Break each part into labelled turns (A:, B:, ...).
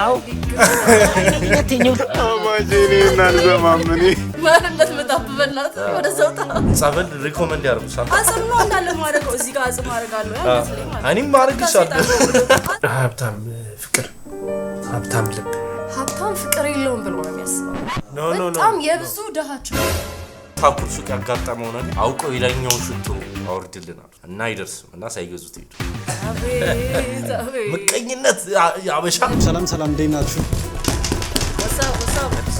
A: አው የትኛው
B: አማጂኔ እናልዘማምኒ
C: ማንነት መጣበናት ወደ ሰውታ
D: ጸበል ሪኮመንድ ያርጉሻል
C: አጽም ነው እንዳለ ማረጋው እዚህ ጋር አጽም አረጋለሁ
D: እኔም ማረግሻለሁ
B: ሀብታም ፍቅር ሀብታም ልብ
C: ሀብታም ፍቅር የለውም ብሎ ነው የሚያስበው
B: ኖ ኖ ኖ
C: በጣም የብዙ ደሃቸው
D: ታኩር ሱቅ ያጋጠመው ነገር አውቀው ይላኛው ሽቶ አውርድልናል እና አይደርስም እና ሳይገዙት ሄዱ
C: አቤት
D: ምቀኝነት ያበሻ
A: ሰላም ሰላም እንዴት ናችሁ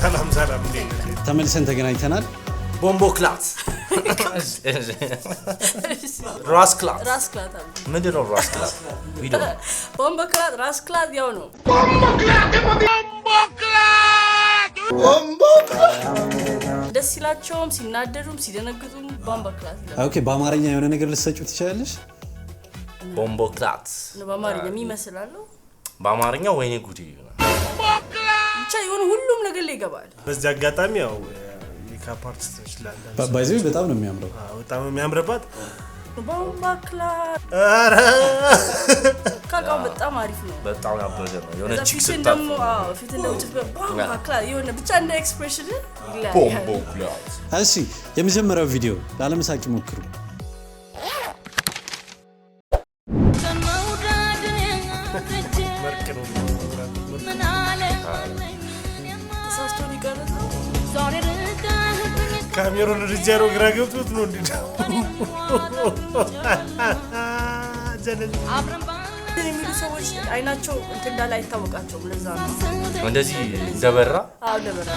B: ሰላም ሰላም እንዴት
A: ተመልሰን ተገናኝተናል
D: ቦምቦ ክላስ ራስ ክላስ ምንድን ነው ራስ ክላስ ቪዲዮ
C: ቦምቦ ክላስ ራስ ክላስ ያው ነው ደስ ይላቸውም ሲናደዱም ሲደነግጡም ቦምቦ ክላስ
A: ኦኬ በአማርኛ የሆነ ነገር ልትሰጪው ትችላለሽ
D: ቦምቦ ክላስ
C: በአማርኛ የሚመስላለው
D: በአማርኛ ወይኔ ጉዲ
C: ብቻ የሆነ ሁሉም ነገር ላይ ይገባል
B: በዚህ አጋጣሚ ያው ሜካፕ አርቲስት ይችላል
A: ባይዘው በጣም ነው የሚያምረው
B: በጣም የሚያምርባት
C: ቦምቦ ክላስ
B: አረ
C: ካቃው በጣም አሪፍ ነው
D: በጣም ያበደ ነው የሆነ ቺክ
C: ፊትን
D: ስታፍ
C: ደግሞ ፊትን ደግሞ ቦምቦ ክላስ የሆነ ብቻ እንደ ኤክስፕሬሽን
D: ቦምቦ ክላስ
A: እሺ የመጀመሪያው ቪዲዮ ላለመሳቅ ሞክሩ
B: ካሜራውን ሪጀሮ ግራ ገብቶት ነው እንዴ
C: የሚሉ ሰዎች አይናቸው እንትን እንዳለ አይታወቃቸውም ለዛ ነው
D: እንደዚህ እንደበራ
C: አው ደበራ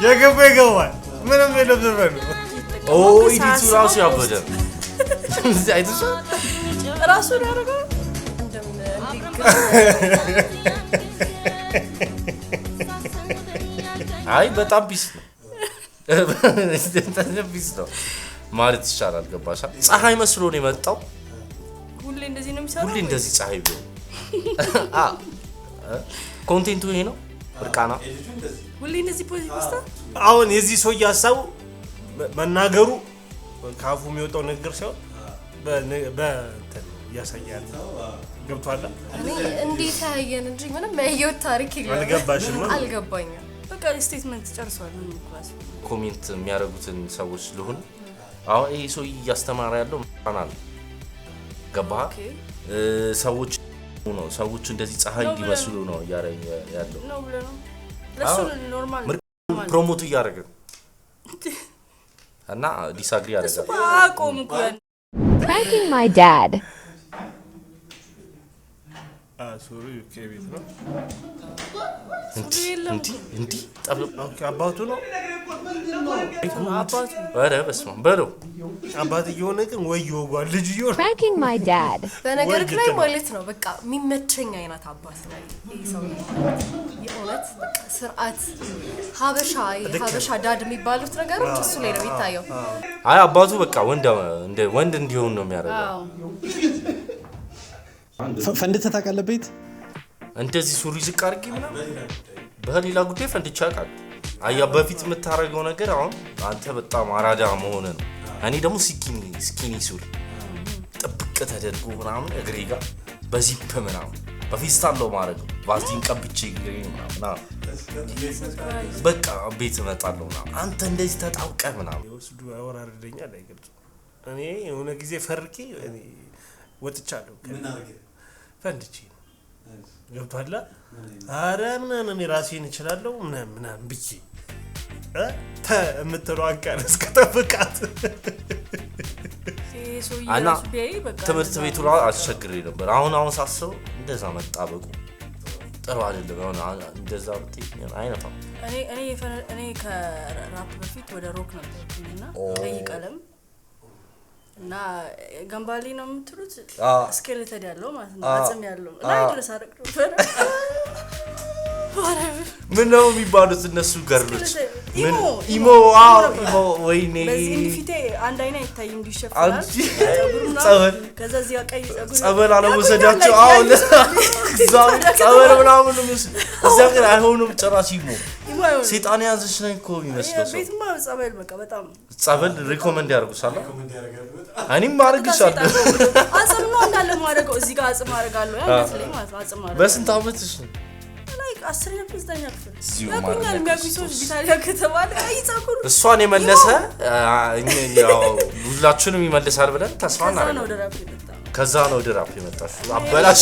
B: የገባው ምንም የለም ዘፈኑ
D: ኦ ኢዲቱ ራሱ ያበደ እዚህ አይተሽ
C: ራሱ ያደረገው
D: አይ በጣም ቢስ ነው ቢስ ነው ማለት ይቻላል ገባሻ ፀሐይ መስሎ ነው የመጣው
C: ሁሌ እንደዚህ ነው የሚሰራው
D: ሁሌ እንደዚህ ፀሐይ ቢሆን ኮንቴንቱ ይሄ ነው እርቃና
C: ሁሌ እንደዚህ ፖዚቲቭ
B: አሁን የዚህ ሰው ያሳው መናገሩ ካፉ የሚወጣው ነገር ሳይሆን በእንትን ያሳያል ገብቷል
C: እንዴት ያየን እንጂ ምንም ያየው ታሪክ የለም
B: አልገባሽም
C: አልገባኝም በቃ ስቴትመንት ጨርሷል ምን ክላስ
D: ኮሜንት የሚያደርጉትን ሰዎች ልሁን አሁን ይሄ ሰው እያስተማረ ያለው ማናል ገባ ሰዎች ነው ሰዎች እንደዚህ ፀሐይ እንዲመስሉ ነው ያለው
C: ነው ብለ ነው ለሱ ኖርማል
D: ፕሮሞት እያደረገ እና ዲስአግሪ ያደርጋል
C: አቆም ኩያን
E: Pranking my dad.
B: ሶሪ ከቤት ነው
D: እንዲ ጠብቅ
B: አባቱ ነው
C: አባቱ
D: ወረ በስማ በለው
B: አባት እየሆነ ግን ወይ ይወጓል ልጅ ይሆን
E: Pranking my dad.
C: በነገር ላይ ማለት ነው በቃ የሚመቸኝ አይነት አባት ነው ይሄው የእውነት በቃ ስርዓት ሀበሻ ዳድ የሚባሉት ነገሮች እሱ ላይ ነው የሚታየው
D: አይ አባቱ በቃ ወንድ እንዲሆን ነው የሚያደርገው
A: ፈንድተህ ታውቃለህ ቤት
D: እንደዚህ ሱሪ ዝቅ አድርጌ ምናምን በሌላ ጉዳይ ፈንድቼ አውቃለሁ አያ በፊት የምታረገው ነገር አሁን አንተ በጣም አራዳ መሆነ ነው እኔ ደግሞ ስኪኒ ሱሪ ጥብቅ ተደርጎ ምናምን እግሬ ጋር በዚፕ ምናምን በፌስታል ነው ማረገው ቫዝሊን ቀብቼ እግሬ ምናምን በቃ ቤት እመጣለሁ ምናምን አንተ እንደዚህ ተጣብቀህ ምናምን
B: ወስዱ አወራርደኛል አይገልጽ እኔ የሆነ ጊዜ ፈርቄ እኔ ወጥቻለሁ ፈንድቼ ገብቷል አረ እኔ ራሴን እችላለሁ ምናምን ብዬ እምትለው አንቀር እስከተፈቃት
D: አና ትምህርት ቤቱ ላይ አስቸግሬ ነበር አሁን ሳስበው እንደዛ መጣበቁ ጥሩ አይደለም አሁን እንደዛ ብትይኝ አይነፋም
C: እኔ ከራፕ በፊት ወደ ሮክ ነበርኩኝና ቀይ ቀለም እና ገምባሊ ነው የምትሉት ስኬሌተድ ያለው ማለት ነው አጽም ያለው ላይ ድረስ አረቅዶ
D: ምን ነው የሚባሉት እነሱ ገርሎች ምን ኢሞ ወይኔ
C: በዚህ ፊቴ አንድ አይና ይታይም ዲሸፍናል
D: ጸበል
C: ከዛ እዚህ ቀይ
D: ጸበል አለመሰዳቸው ጸበል ምናምን ነው እዚያ ግን አይሆንም ጭራሽ ኢሞ
C: አይሆንም።
D: ሰይጣን ያዘሽ ነው እኮ የሚመስለው ሰው።
C: ቤትማ ጸበል በቃ በጣም
D: ጸበል ሪኮመንድ ያደርጉሻል። እኔም አድርግሻለሁ።
C: አጽም ነው እንዳለ ማድረገው እዚህ ጋር አጽም አደርጋለሁ ያንተ ላይ ማለት ነው። አጽም አደርጋለሁ።
D: በስንት ዓመትሽ ነው?
C: ላይክ 10ኛ ክፍል ያቁኛል የሚያውቁኝ ሰዎች ቢታሪያ ከተባለ ይጻኩሩ
D: እሷን የመለሰ ያው ሁላችንም ይመልሳል ብለን ተስፋ እናደርጋለን። ከዛ ነው ድራፕ የመጣሽ አበላሽ።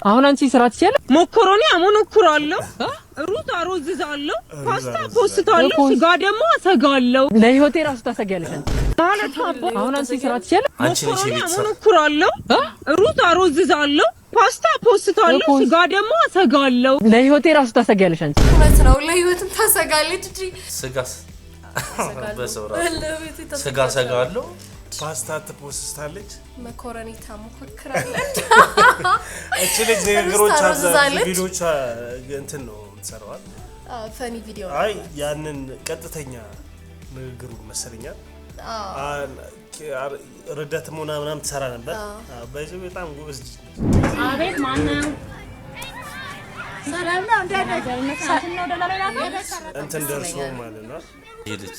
F: አሁን አንቺ ስራ ትችያለሽ። ሞኮሮኒ አሞነኩራለሁ፣ ሩዝ አሮዝዛለሁ፣ ፓስታ ፖስታለሁ፣ ስጋ ደግሞ አሰጋለሁ። ለህይወቴ ራሱ ታሰጋለሽ ማለት አሁን አንቺ ስራ ትችያለሽ። ሞኮሮኒ አሞነኩራለሁ፣ ሩዝ አሮዝዛለሁ፣ ፓስታ ፖስታለሁ፣ ስጋ ደግሞ አሰጋለሁ። ለህይወቴ ራሱ ታሰጋለሽ አንቺ።
G: እውነት ነው፣ ለህይወትም ታሰጋለች እንጂ
D: ስጋስ ስጋ ሰጋለሁ።
B: ፓስታ ትፖስታለች፣
G: መኮረኒ ታሞክራለች።
B: እቺ ልጅ ንግግሮች ቪዲዮዎች እንትን ነው የምትሰራው።
G: ፈኒ ቪዲዮ
B: አይ ያንን ቀጥተኛ ንግግሩ መሰለኛል። ረዳት ምናምን ትሰራ ነበር። በዚህ በጣም ጎበዝ።
H: አቤት ማነው? ሰላም ነው እንደነገር
B: እንትን ደርሶ ማለት ነው
D: ይልጅ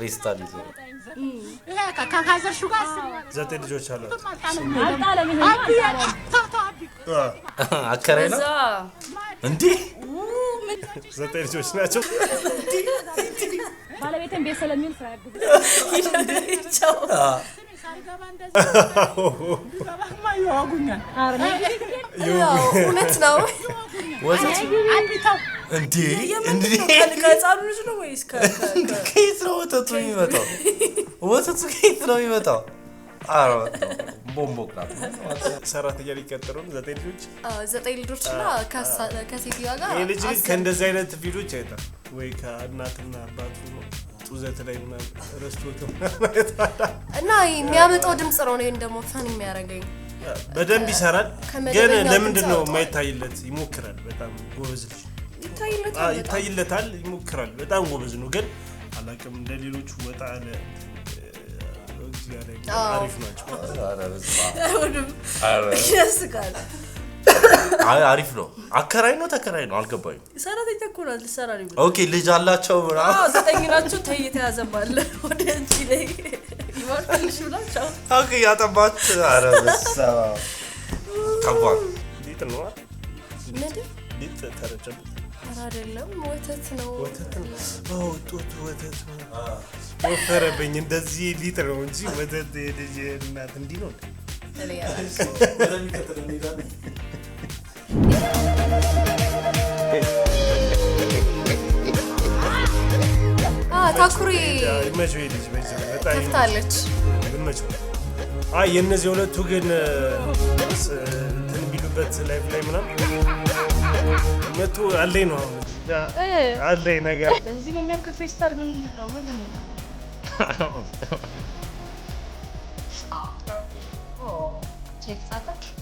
D: ሪስታል ይዞ
H: ካካዘር ሹጋር
B: 9 ልጆች አሏት።
D: አከራይ ነው እንዴ?
B: 9 ልጆች ናቸው።
H: ባለቤቴን ቤት ስለሚል ስራ ያግዛል።
G: እውነት ነው።
D: ወተት እንዴ እንዴ
C: ከህፃኑ ልጅ ነው ወይስ
D: ከየት ነው ወተቱ የሚመጣው? ወተቱ ከየት ነው የሚመጣው? አረ ቦምቦ ክላስ
B: ሰራተኛ ሊቀጥሩ 9 ልጆች
G: 9 ልጆችና ከሴትዮዋ ጋር
B: ይሄ ልጅ ከእንደዚህ አይነት ቪዲዮዎች አይታ ወይ ከእናትና አባቱ ነው ጡዘት ላይ ምናምን ረስቶት
G: እና የሚያመጣው ድምጽ ነው። እኔን ደግሞ ፈን የሚያደርገኝ
B: በደንብ ይሰራል። ግን ለምንድን ነው የማይታይለት? ይሞክራል። በጣም ጎበዝ ልጅ ይታይለታል፣ ይሞክራል። በጣም ጎበዝ ነው። ግን አላውቅም እንደሌሎቹ ወጣ አለ አሪፍ ናቸው።
D: አሪፍ ነው። አከራይ ነው ተከራይ ነው አልገባኝም።
C: ሰራተኛ እኮ ነው ልሰራ ነው።
D: ኦኬ ልጅ አላቸው ብራው
C: 9 ናቸው። ተይተያዘባለ ወደ እንጂ ላይ ይወርልሽ ብላችሁ
D: ኦኬ ያጠባች አረ በሰባ ከባድ
B: ሊጥ ነው
G: ምንድን
B: ሊጥ ተረጨብ
G: አይደለም ወተት ነው።
B: ወተት ነው ጡት ወተት ነው። ወፈረብኝ እንደዚህ ሊጥ ነው እንጂ ወተት ልጅ እናት እንዲህ ነው።
G: ታኩሪ
B: ይመቸው ልጅ በጣም
G: ከፍታለች።
B: ይመቸው። አይ የነዚህ ሁለቱ ግን እንትን ቢሉበት ላይፍ ላይ ምናምን መቶ አለኝ ነው አለኝ ነገር
C: በዚህ ነው የሚያልከው። ፌስታል ምን ነው ምን ነው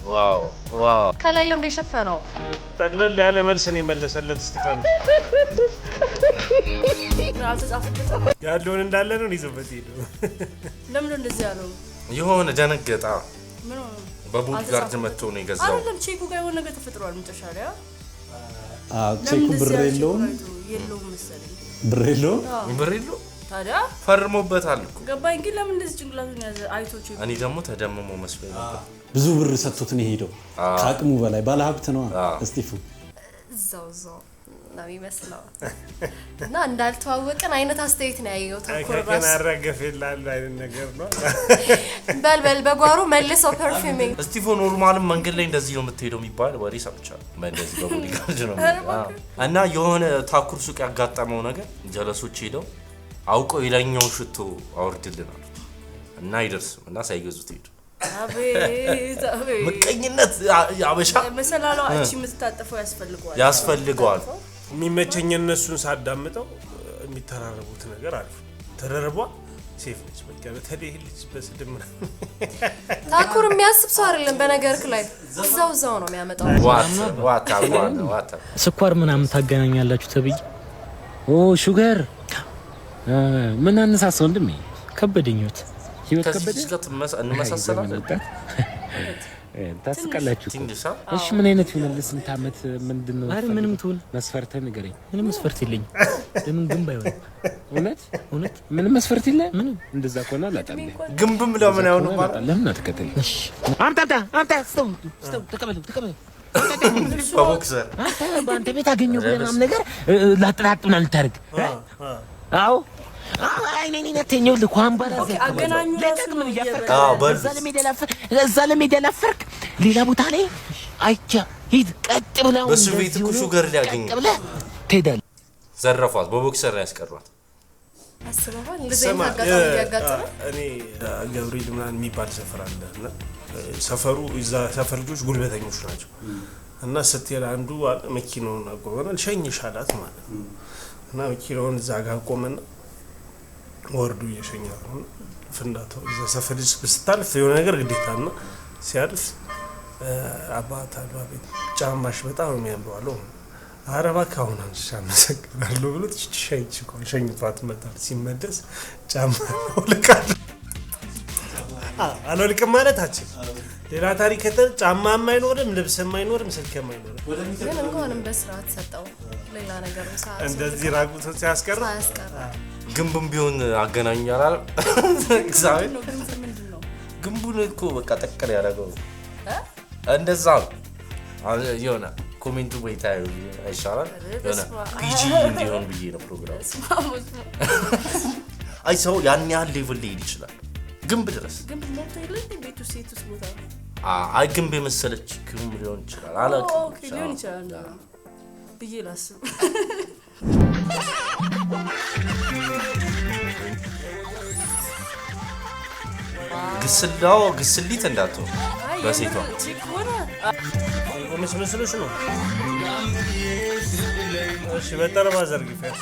D: ዋው ዋው
G: ከላይ ነው እንደሸፈነው
B: ጠቅለል ያለ መልስ ነው የመለሰለት ስቲፋን። ያለውን እንዳለ ነው ይዘበት ሄዶ።
C: ለምን እንደዚህ ያለው?
D: የሆነ ደነገጣ።
C: ምን ነው
D: በቦድጋርድ መጥቶ ነው የገዛው።
C: አይደለም ቼኩ ጋር የሆነ ነገር ተፈጥሯል። መጨረሻ ላይ
A: ቼኩ ብር የለውም
C: መሰለኝ።
A: ብር የለውም
D: ብር የለውም።
C: ታዲያ
D: ፈርሞበታል እኮ
C: ገባኝ። ግን ለምን እንደዚህ ጭንቅላቱን ያዘ? አይቶ ቼኩ
D: እኔ ደግሞ ተደምሞ መስሎኝ ነበር።
A: ብዙ ብር ሰጥቶት ነው የሄደው። ከአቅሙ በላይ ባለሀብት ነው እስጢፉ።
G: እዛው ነው የሚመስለው እና እንዳልተዋወቀን አይነት አስተያየት ነው ያየው። ተኮራስ
B: ከከና አረገፍ ይላል አይነት ነገር ነው።
G: በልበል በጓሮ መልሰው ፐርፊውሚንግ
D: እስጢፎ ኖርማልም መንገድ ላይ እንደዚህ ነው የምትሄደው የሚባል ወሬ ሰምቻለሁ። እንደዚህ በቦዲጋርድ ነው እና የሆነ ታኩር ሱቅ ያጋጠመው ነገር ጀለሶች ሄደው አውቀው የላኛውን ሽቶ አውርድልናል እና አይደርስም እና ሳይገዙት ሄዱ።
C: አቤት
D: ምቀኝነት ያበሻ
C: መሰላሏ እቺ የምትታጠፈው ያስፈልገዋል።
B: የሚመቸኝ እነሱን ሳዳምጠው የሚተራረቡት ነገር አልፎ ተደረቧ ሴፍ ነች። በቃ በተለይ ልጅ በስድም
G: ታኩር የሚያስብ ሰው አይደለም። በነገርክ ላይ እዛው ነው የሚያመጣው።
D: ዋታ
I: ስኳር ምናምን ታገናኛላችሁ ተብዬ ሹገር ምን አነሳሳው? ወንድሜ ከበደኝ ህይወት ከበደኝ።
D: እንመሳሰላለን።
I: ታስቀላችሁ።
D: ትንሽ
I: እሺ ምን አይነት ይሆናል? ስንት ዓመት ምንድነው? አረ ምንም ትሁን መስፈርተ ንገረኝ። ምንም መስፈርት የለኝም። ለምን ግንብ አይሆንም? እውነት ምንም መስፈርት የለ። ምንም እንደዛ ከሆነ አላጣልኝ።
D: ግንብም ለምን አይሆንም ማለት
I: ለምን አትከተል? እሺ አምጣ ስተው ተቀበሉ
D: በቦክሰር
I: በአንተ ቤት አገኘሁ ብለህ ነገር ላጥላጥና ልታርግ አዎ አይኔ ነተኛው ልኳን ባላዘ
C: አገናኙ
I: ለጥቅም ያፈርክ እዛ ለሜዳ ላፈርክ ሌላ ቦታ ላይ አይቻ ሂድ ቀጥ ብለው
D: በሱ ቤት እኮ ሹገር ሊያገኝ
I: ትሄዳለህ።
D: ዘረፏት በቦክሰር ያስቀሯት።
G: አስበዋል ለዘይት አጋጣሚ ያጋጠመ
B: እኔ ገብርኤል ምናምን የሚባል ሰፈር አለ እና ሰፈሩ እዛ ሰፈር ልጆች ጉልበተኞች ናቸው እና ስትሄድ አንዱ መኪናውን አቆመና ሸኝሻላት ማለት ነው እና መኪናውን እዛ ጋር ቆመና ወርዱ እየሸኛት ነው ፍንዳታው እዛ ሰፈር ልጅ ስታልፍ የሆነ ነገር ግዴታና ሲያልፍ አባት አልባቤት ጫማሽ በጣም የሚያምረው አለው አረባ ካሁን አንቺ አመሰግናለሁ ብሎ ሸኝቷት መጣል ሲመለስ ጫማ ወልቃል አልወልቅም ማለታችን ሌላ ታሪክ ጫማ የማይኖርም ልብስ የማይኖርም ስልክ የማይኖርም
G: ግን እንኳንም በስርዓት ሰጠው ሌላ ነገር ሰዓት
B: እንደዚህ ራቁት ሲያስቀር
D: ግንቡም ቢሆን አገናኛላል እግዚአብሔር ነው ግንቡን እኮ በቃ ጠቅር ያደረገው እንደዛ ነው የሆነ ኮሜንቱ ወይታ አይሻላል የሆነ ፒጂ እንዲሆን ብዬ ነው ፕሮግራም አይ ሰው ያን ያህል ሌቭል ሊሄድ ይችላል ግንብ ድረስ
C: ግንብ ሞልቶ የለም ቤቱ ሴቱስ ቦታ
D: አይ ግንብ የመሰለች ግንብ ሊሆን ይችላል አላውቅም
C: ኦኬ ሊሆን ይችላል ብዬ ላስብ
D: ግስሊት እንዳትሆን በሴቷ
B: መስመስሎሽ ነው እሺ በጠረባ ዘርግፈት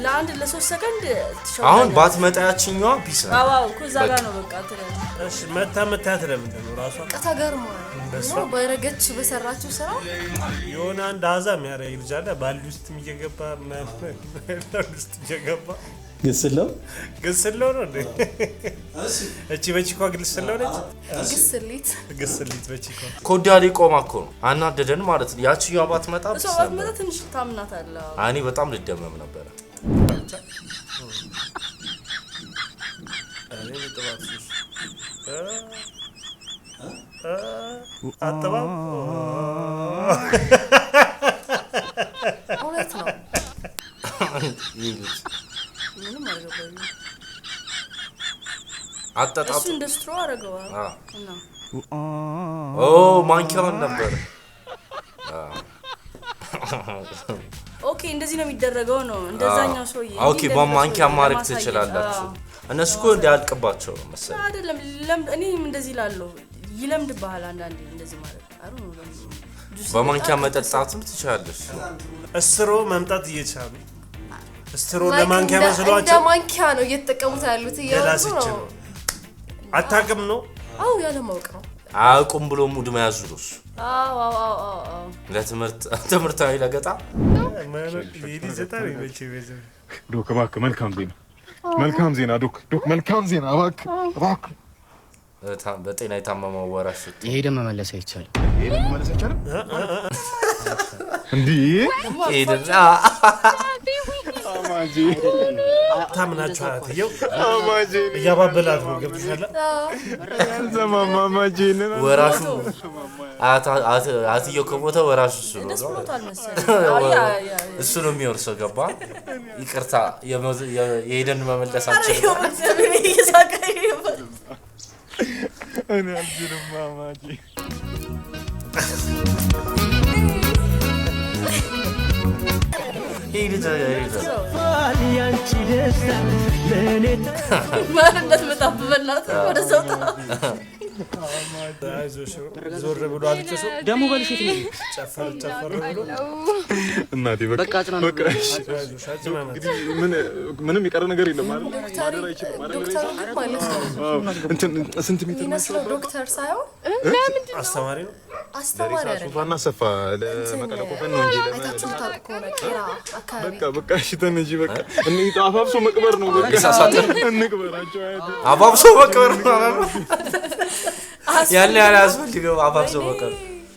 C: ለአንድ ለሶስት ሰከንድ
D: ትሾው አሁን ባትመጣ ያችኛዋ ፒስ ነው
C: አዎ እኮ እዛ ጋር ነው በቃ ትረዳ
B: እሺ መታመታት ለምንድን ነው ራሷ
G: ከተገርሞ ነው በረገች በሰራችው ስራ
B: የሆነ አንድ አዛም ያረይ ልጅ አለ ባልዲ ውስጥ እየገባ ውስጥ እየገባ ግስለው ነው እንዴ እቺ በቺኳ ግስለው ነች ግስሊት በቺኳ
D: ኮዳሊ ቆማኮ ነው አናደደን ማለት ነው ያቺው ባትመጣ
C: ሰው ባትመጣ ትንሽ ታምናታለህ
D: እኔ በጣም ልደመም ነበር
B: እኔ ልጥባትሽ አጥባው
G: እውነት ነው
C: ምንም አልገባኝም
D: አጣጣጥ
C: እሱ እንደ ስትሮ አረገው እና
D: ማንኪያውን ነበር
C: ኦኬ እንደዚህ ነው የሚደረገው ነው እንደዛኛው ሰውዬ
D: ኦኬ በማንኪያ ማርክ ትችላላችሁ እነሱ እኮ እንዲያልቅባቸው ነው መሰለኝ
C: አይደለም እኔም እንደዚህ ላለው ይለምድ ባህል አንዳንዴ እንደዚህ ማለት አሩ ነው
D: በማንኪያ መጠጣትም ትችላለሽ
B: እስሮ መምጣት እየቻሉ ስትሮ ለማንኪያ መስሏቸው
G: እንደ ማንኪያ ነው እየተጠቀሙት ያሉት
B: ያላስ ነው አታውቅም ነው
G: አው ያለ ማውቅ ነው
D: አቁም ብሎ ሙድ መያዙ ነው
C: አዎ
D: ለትምህርታዊ ለገጣ
J: ዶክ እባክህ መልካም ዜና ዶክ መልካም ዜና እባክህ
D: በጤና የታመመው ወራሽ
K: ይሄ መመለስ አይቻልም
J: እንዴ
D: ሄደና
J: አማጂ
B: ታምናችሁ አትየው አማጂ ያባበላት ነው ገብቶሻል
J: ዘማማጂ ነና
D: ወራሹ አትየው ከቦታ ወራሹ እሱ ነው የሚወርሰው ገባ ይቅርታ የሄደን መመለሳችን
J: እኔ አልጅንም አማጂ
L: ያንቺ ደስታ ለኔ
C: ማለት መጣበላት ወደ ሰውጣ
B: አይዞሽ ዞር ብሎ አልጨሰው
I: ደሞ በልሽት ነው
B: ጨፈር ብሎ
J: እናቴ በቃ ምንም የቀረ ነገር የለም ማለት
G: ዶክተሩ ማለት ነው
J: እንትን ስንት ሜትር ነው
G: ዶክተር ሳይሆን
B: አስተማሪ ነው
G: አስተማሪ አይደለም
J: ሱፋና ሰፋ ለመቀለቆፈን ነው እንጂ
G: አይታችሁ ታቆነ ቄራ አካባቢ
J: በቃ እሺ ተነጂ በቃ እኔ አፋብሶ መቅበር ነው በቃ እንቅበራቸው
D: አፋብሶ መቅበር ነው ያለ ያላስፈልገው አፋብሶ መቅበር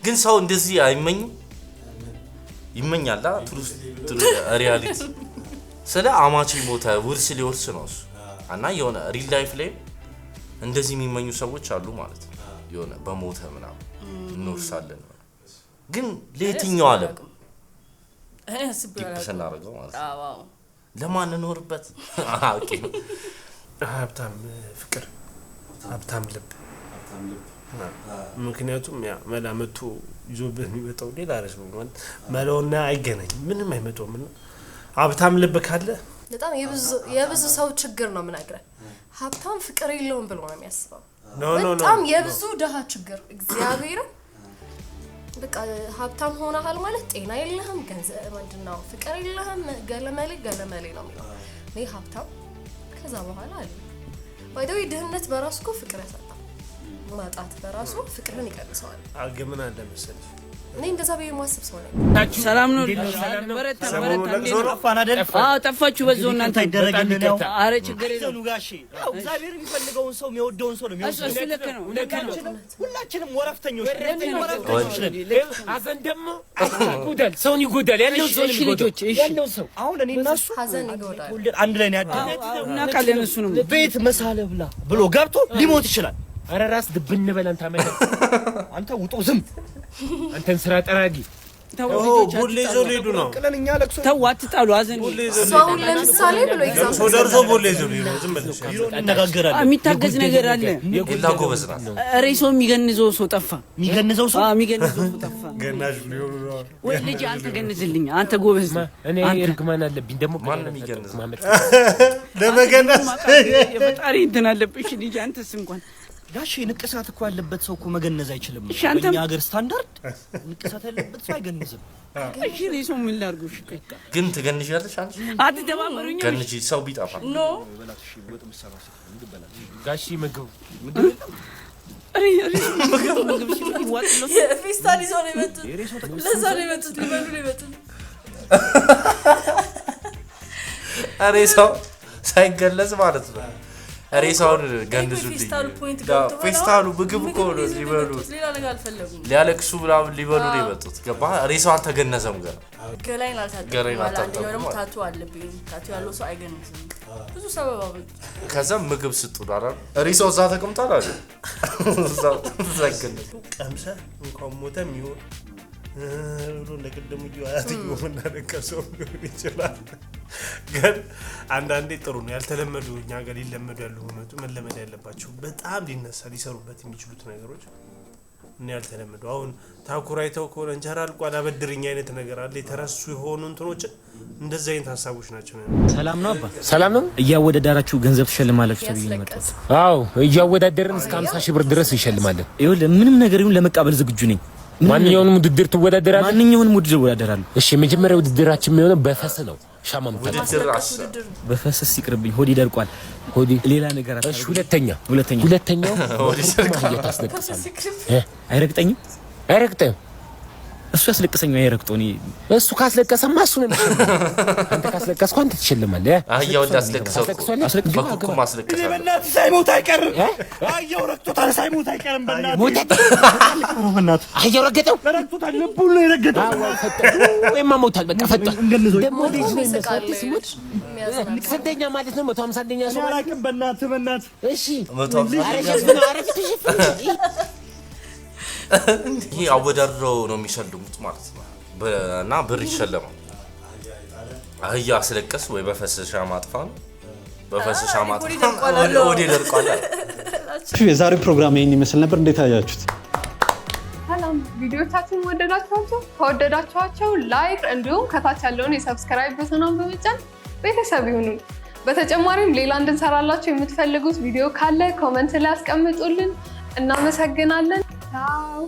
D: ግን ሰው እንደዚህ አይመኝም ይመኛላ ሪያሊቲ ስለ አማቺ ሞተ ውርስ ሊወርስ ነው እና የሆነ ሪል ላይፍ ላይ እንደዚህ የሚመኙ ሰዎች አሉ ማለት ነው የሆነ በሞተ ምናምን እንወርሳለን ግን ለየትኛው ዓለም ይሰናረገው ማለት ነው ለማን እንኖርበት ኦኬ
B: ሀብታም ፍቅር ሀብታም ልብ ምክንያቱም ያ መላመቱ ይዞበት የሚመጣው ሌላ ራስ ነው ማለት መለውና አይገናኝ ምንም አይመጣውም እና ሀብታም ልብ ካለ
G: በጣም የብዙ ሰው ችግር ነው ምናገር ሀብታም ፍቅር የለውም ብሎ ነው የሚያስበው በጣም የብዙ ደሃ ችግር እግዚአብሔር በቃ ሀብታም ሆነሃል ማለት ጤና የለህም ገንዘብ ምንድነው ፍቅር የለህም ገለመሌ ነው የሚለው ነው ሀብታም ከዛ በኋላ አለ ባይደው ድህነት በራሱ እኮ ፍቅር ያሳጣል ማጣት በራሱ ፍቅርን ይቀንሰዋል
B: አገመና እንደመሰለሽ
G: እኔ እንደዛ በየማስብ ሰው ነኝ
K: ሰላም ነው በረታ ጠፋን አይደል ጠፋችሁ በዛው እናንተ አይደረግልኝ አረ ችግር የለውም ጋሼ ያው እግዚአብሔር የሚፈልገውን ሰው የሚወደውን ሰው ነው የሚወደው ሁላችንም ወረፍተኞች ነን
I: አዘን ደግሞ ጉዳል ሰውን ይጎዳል ያለው ሰው አሁን እኔ እና እሱ
G: ሀዘን ይጎዳል
K: አንድ ላይ ነው ያደረግነው እና ካለን እሱ ነው ቤት መሳለ ብላ ብሎ ገብቶ ሊሞት ይችላል አረ ራስ ድብን በለን ታመለ አንተ ውጡ ዝም አንተን ስራ ጠራጊ
B: ቦሌ ዞሌዱ ነው
K: ቀለኛ ለቅሶ ተዋት ጣሉ አዘን
G: ሰው ለምሳሌ ብሎ ኤግዛም
B: ሰው ደርሶ ቦሌ ዞሌዱ ነው ዝም ብለሽ
K: እንነጋገራለን የሚታገዝ ነገር አለ
D: የላ ጎበዝና
K: ሬሶ የሚገንዘው ሰው ጠፋ የሚገንዘው ሰው ጠፋ
B: ገናሽ ሊሆን ነው
K: ወይ ልጅ አንተ ገንዝልኝ አንተ ጎበዝ
I: እኔ እርግማን አለብኝ ደግሞ
D: ማን የሚገንዝ
I: ማመጥ
B: ለመገነዝ
K: የፈጣሪ እንትን አለብሽ ልጅ አንተስ እንኳን ጋሽ ንቅሳት እኮ ያለበት ሰው እኮ መገነዝ አይችልም በእኛ ሀገር ስታንዳርድ ንቅሳት ያለበት ሰው አይገነዝም እሺ ሬሶ ምን ላርጉሽ
D: ግን ትገንዣለሽ አንቺ
K: አትደባበሩኝ
D: ገንጂ ሰው ቢጣፋ
C: ኖ
I: ጋሽ ምግብ
K: ምግብ ሲወጣ
C: የፌስታል ይዞ ነው የመጡት ለዛ ነው የመጡት ሊበሉ ነው የመጡት
D: ሬሳው ሳይገለጽ ማለት ነው ሬሳውን ገንዙልኝ ፌስታሉ ምግብ እኮ ነው ሊበሉ
C: ሌላ ነገር አልፈለጉም
D: ሊያለቅሱ ብላው ሊበሉ ነው የመጡት ገባ ሬሳው አልተገነዘም ገና
C: ገላይን አልታጠበም ደግሞ ታቱ አለብኝ ታቱ ያለው ሰው አይገነዝም ብዙ ሰበብ አበጅ
D: ከዛ ምግብ ስጡን አይደል ሬሳው እዛ ተቀምጧል አይደል እዛ ዘገነ
B: ቀምሰ እንኳን ሞተም ይሁን ብሎ ለቀደሙ ይያትዩ መናደከሰው ይችላል ግን አንዳንዴ ጥሩ ነው ያልተለመዱ እኛ ጋር ሊለመዱ ያሉ ሆነቱ መለመድ ያለባቸው በጣም ሊነሳ ሊሰሩበት የሚችሉት ነገሮች እና ያልተለመዱ አሁን ታኩራይተው ኮን እንጀራ አልቋል አበድርኛ አይነት ነገር አለ የተረሱ የሆኑ እንትኖች እንደዛ አይነት ሐሳቦች ናቸው
I: ሰላም ነው አባ ሰላም ነው
K: እያወዳደራችሁ ገንዘብ ትሸልማላችሁ ተብዬ ነው መጣሁት
I: አዎ እያወዳደርን እስከ 50 ሺህ ብር ድረስ ይሸልማለን
K: ይኸውልህ ምንም ነገር ይሁን ለመቃበል ዝግጁ ነኝ
I: ማንኛውንም ውድድር ትወዳደራለህ
K: ማንኛውንም ውድድር እወዳደራለሁ
I: እሺ መጀመሪያው ውድድራችን የሚሆነው በፈስ ነው ሻማ
D: ውድድር
K: በፈስ ሲቅርብኝ ሆዲ ደርቋል ሆዲ ሌላ ነገር
I: እሺ ሁለተኛው
D: ሆዲ
I: ታስለቅሳለህ አይረግጠኝም
K: እሱ ያስለቅሰኛው አይረግጦኝ
I: እሱ ካስለቀሰማ እሱ ነው አንተ ካስለቀስኩ አንተ ትሸልማለህ
D: አያው እንዳስለቅሰው በኩኩ ማስለቀሰው
K: በእናትህ ሳይሞት አይቀርም አያው ረግጦታል ሳይሞት አይቀርም በእናትህ
I: አያው ረገጠው
K: ረግጦታል ልቡን ነው የረገጠው
I: ወይማ ሞታል በቃ ፈጣን ደግሞ ልጅ ነው
G: የሚያስቃልሽ
I: ስንተኛ ማለት ነው 150ኛ ሰው
K: አላውቅም በእናትህ
I: እሺ
D: 150 ይሄ አወዳድረው ነው የሚሸልሙት ማለት ነው እና ብር ይሸለማል አህያ አስለቀስ ወይ በፈሰሻ ማጥፋ በፈሰሻ ማጥፋ ወዲ ደርቋል
A: የዛሬው ፕሮግራም ይሄን ይመስል ነበር እንዴት አያችሁት
M: ሰላም ቪዲዮቻችን ከወደዳችኋቸው ላይክ እንዲሁም ከታች ያለውን የሰብስክራይብ በተናም በመጫን ቤተሰብ ይሁኑ በተጨማሪም ሌላ እንድንሰራላችሁ የምትፈልጉት ቪዲዮ ካለ ኮሜንት ላይ አስቀምጡልን እናመሰግናለን ቻው